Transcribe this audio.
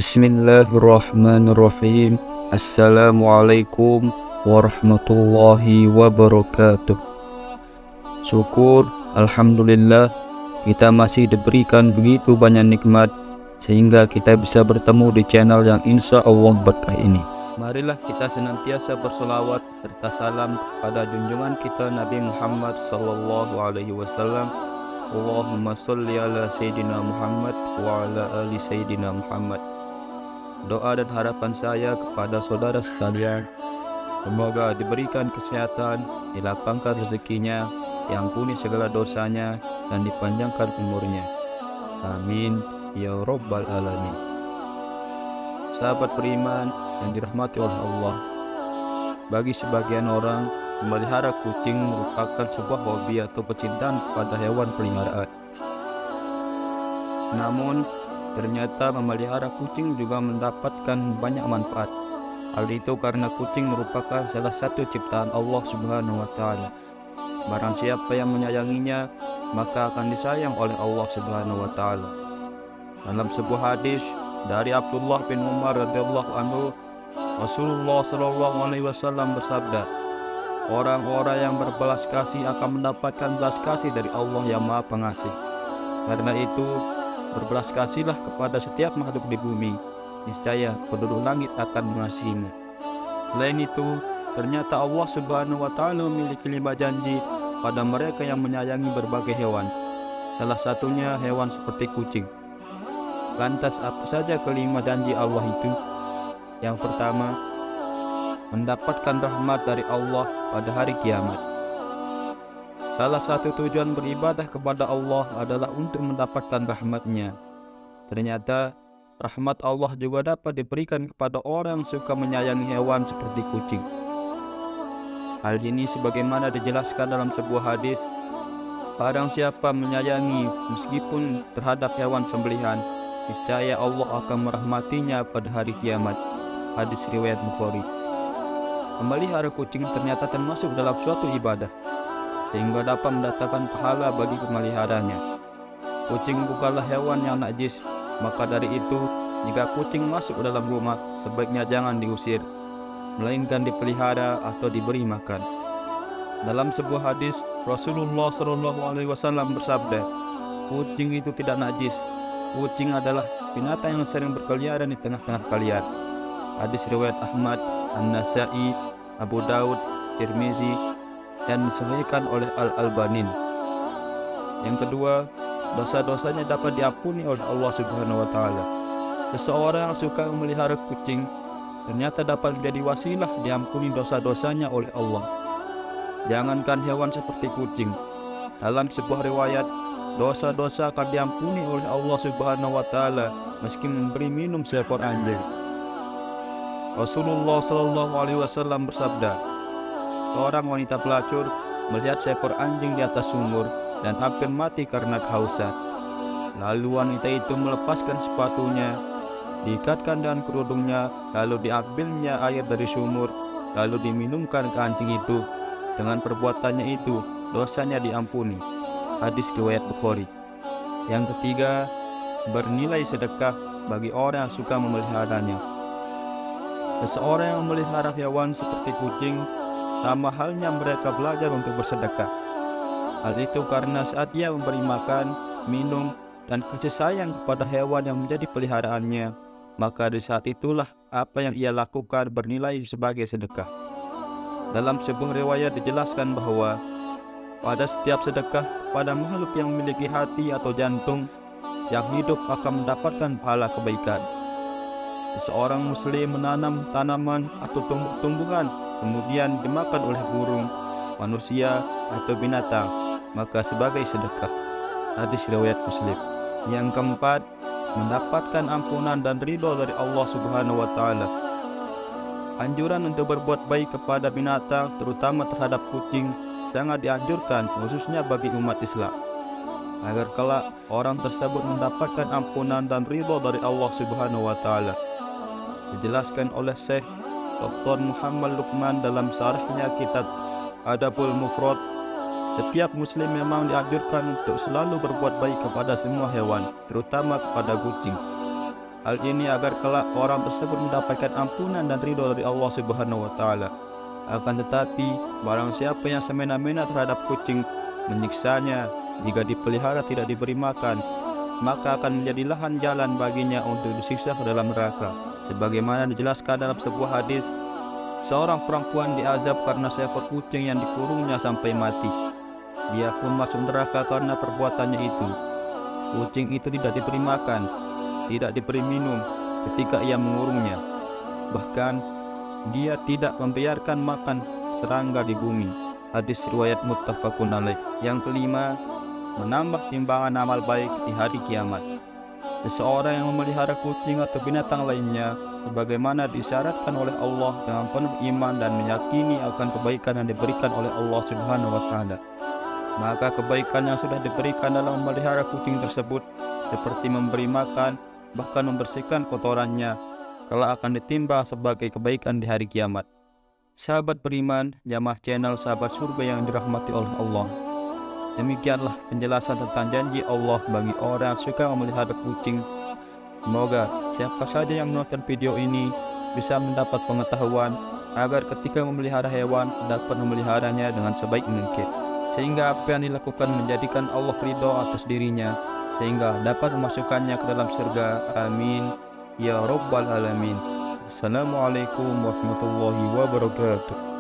Bismillahirrahmanirrahim. Assalamualaikum warahmatullahi wabarakatuh. Syukur, Alhamdulillah, kita masih diberikan begitu banyak nikmat sehingga kita bisa bertemu di channel yang insya Allah berkah ini. Marilah kita senantiasa bersolawat serta salam kepada junjungan kita Nabi Muhammad sallallahu alaihi wasallam. Allahumma sholli ala Sayyidina Muhammad wa ala ali Sayyidina Muhammad. Doa dan harapan saya kepada saudara sekalian, semoga diberikan kesehatan, dilapangkan rezekinya, diampuni segala dosanya, dan dipanjangkan umurnya. Amin ya rabbal alamin. Sahabat beriman yang dirahmati oleh Allah, bagi sebagian orang, memelihara kucing merupakan sebuah hobi atau kecintaan kepada hewan peliharaan. Namun, ternyata memelihara kucing juga mendapatkan banyak manfaat. Hal itu karena kucing merupakan salah satu ciptaan Allah Subhanahu wa Ta'ala. Barang siapa yang menyayanginya, maka akan disayang oleh Allah Subhanahu wa Ta'ala. Dalam sebuah hadis dari Abdullah bin Umar radhiyallahu anhu, Rasulullah sallallahu alaihi wasallam bersabda, orang-orang yang berbelas kasih akan mendapatkan belas kasih dari Allah yang Maha Pengasih. Karena itu, berbelas kasihlah kepada setiap makhluk di bumi, niscaya penduduk langit akan mengasihimu. Selain itu, ternyata Allah Subhanahu wa Ta'ala memiliki 5 janji pada mereka yang menyayangi berbagai hewan. Salah satunya hewan seperti kucing. Lantas apa saja kelima janji Allah itu? Yang pertama, mendapatkan rahmat dari Allah pada hari kiamat. Salah satu tujuan beribadah kepada Allah adalah untuk mendapatkan rahmat-Nya. Ternyata rahmat Allah juga dapat diberikan kepada orang yang suka menyayangi hewan seperti kucing. Hal ini sebagaimana dijelaskan dalam sebuah hadis, barang siapa menyayangi meskipun terhadap hewan sembelihan, niscaya Allah akan merahmatinya pada hari kiamat. Hadis riwayat Bukhari. Memelihara kucing ternyata termasuk dalam suatu ibadah, sehingga dapat mendatangkan pahala bagi pemeliharanya. Kucing bukanlah hewan yang najis, maka dari itu, jika kucing masuk ke dalam rumah, sebaiknya jangan diusir, melainkan dipelihara atau diberi makan. Dalam sebuah hadis, Rasulullah SAW bersabda, kucing itu tidak najis. Kucing adalah binatang yang sering berkeliaran di tengah-tengah kalian. Hadis riwayat Ahmad, An-Nasai, Abu Daud, Tirmizi, dan disahihkan oleh Al-Albani. Yang kedua, dosa-dosanya dapat diampuni oleh Allah Subhanahu wa Ta'ala. Seseorang yang suka memelihara kucing ternyata dapat menjadi wasilah diampuni dosa-dosanya oleh Allah. Jangankan hewan seperti kucing, dalam sebuah riwayat, dosa-dosa akan diampuni oleh Allah Subhanahu wa Ta'ala meski memberi minum seekor anjing. Rasulullah sallallahu alaihi wasallam bersabda, seorang wanita pelacur melihat seekor anjing di atas sumur dan hampir mati karena kehausan. Lalu wanita itu melepaskan sepatunya, diikatkan dengan kerudungnya, lalu diambilnya air dari sumur, lalu diminumkan ke anjing itu. Dengan perbuatannya itu, dosanya diampuni. Hadis riwayat Bukhari. Yang ketiga, bernilai sedekah bagi orang yang suka memeliharanya. Seseorang yang memelihara hewan seperti kucing, sama halnya mereka belajar untuk bersedekah. Hal itu karena saat ia memberi makan, minum, dan kasih sayang kepada hewan yang menjadi peliharaannya, maka di saat itulah apa yang ia lakukan bernilai sebagai sedekah. Dalam sebuah riwayat dijelaskan bahwa pada setiap sedekah kepada makhluk yang memiliki hati atau jantung yang hidup akan mendapatkan pahala kebaikan. Seorang muslim menanam tanaman atau tumbuh-tumbuhan kemudian dimakan oleh burung, manusia, atau binatang, maka sebagai sedekah. Hadis riwayat Muslim. Yang keempat, mendapatkan ampunan dan ridho dari Allah Subhanahu wa Ta'ala. Anjuran untuk berbuat baik kepada binatang, terutama terhadap kucing, sangat dianjurkan khususnya bagi umat Islam, agar kelak orang tersebut mendapatkan ampunan dan ridho dari Allah Subhanahu wa Ta'ala. Dijelaskan oleh Syekh Dr. Muhammad Luqman dalam syarahnya kitab Adabul Mufrad, setiap muslim memang dianjurkan untuk selalu berbuat baik kepada semua hewan, terutama kepada kucing. Hal ini agar kelak orang tersebut mendapatkan ampunan dan ridho dari Allah Subhanahu wa taala. Akan tetapi, barang siapa yang semena-mena terhadap kucing, menyiksanya jika dipelihara tidak diberi makan, maka akan menjadi lahan jalan baginya untuk disiksa ke dalam neraka. Sebagaimana dijelaskan dalam sebuah hadis, seorang perempuan diazab karena seekor kucing yang dikurungnya sampai mati. Dia pun masuk neraka karena perbuatannya itu. Kucing itu tidak diberi makan, tidak diberi minum ketika ia mengurungnya. Bahkan dia tidak membiarkan makan serangga di bumi. Hadis riwayat muttafaqun alaih. Yang kelima, menambah timbangan amal baik di hari kiamat. Seseorang yang memelihara kucing atau binatang lainnya, sebagaimana disyaratkan oleh Allah dengan penuh iman dan meyakini akan kebaikan yang diberikan oleh Allah Subhanahu wa taala, maka kebaikan yang sudah diberikan dalam memelihara kucing tersebut, seperti memberi makan, bahkan membersihkan kotorannya, kelak akan ditimbang sebagai kebaikan di hari kiamat. Sahabat beriman, jamaah channel Sahabat Surga yang dirahmati oleh Allah, demikianlah penjelasan tentang janji Allah bagi orang yang suka memelihara kucing. Semoga siapa saja yang menonton video ini bisa mendapat pengetahuan agar ketika memelihara hewan dapat memeliharanya dengan sebaik mungkin, sehingga apa yang dilakukan menjadikan Allah ridho atas dirinya, sehingga dapat memasukkannya ke dalam surga. Amin ya rabbal alamin. Assalamualaikum warahmatullahi wabarakatuh.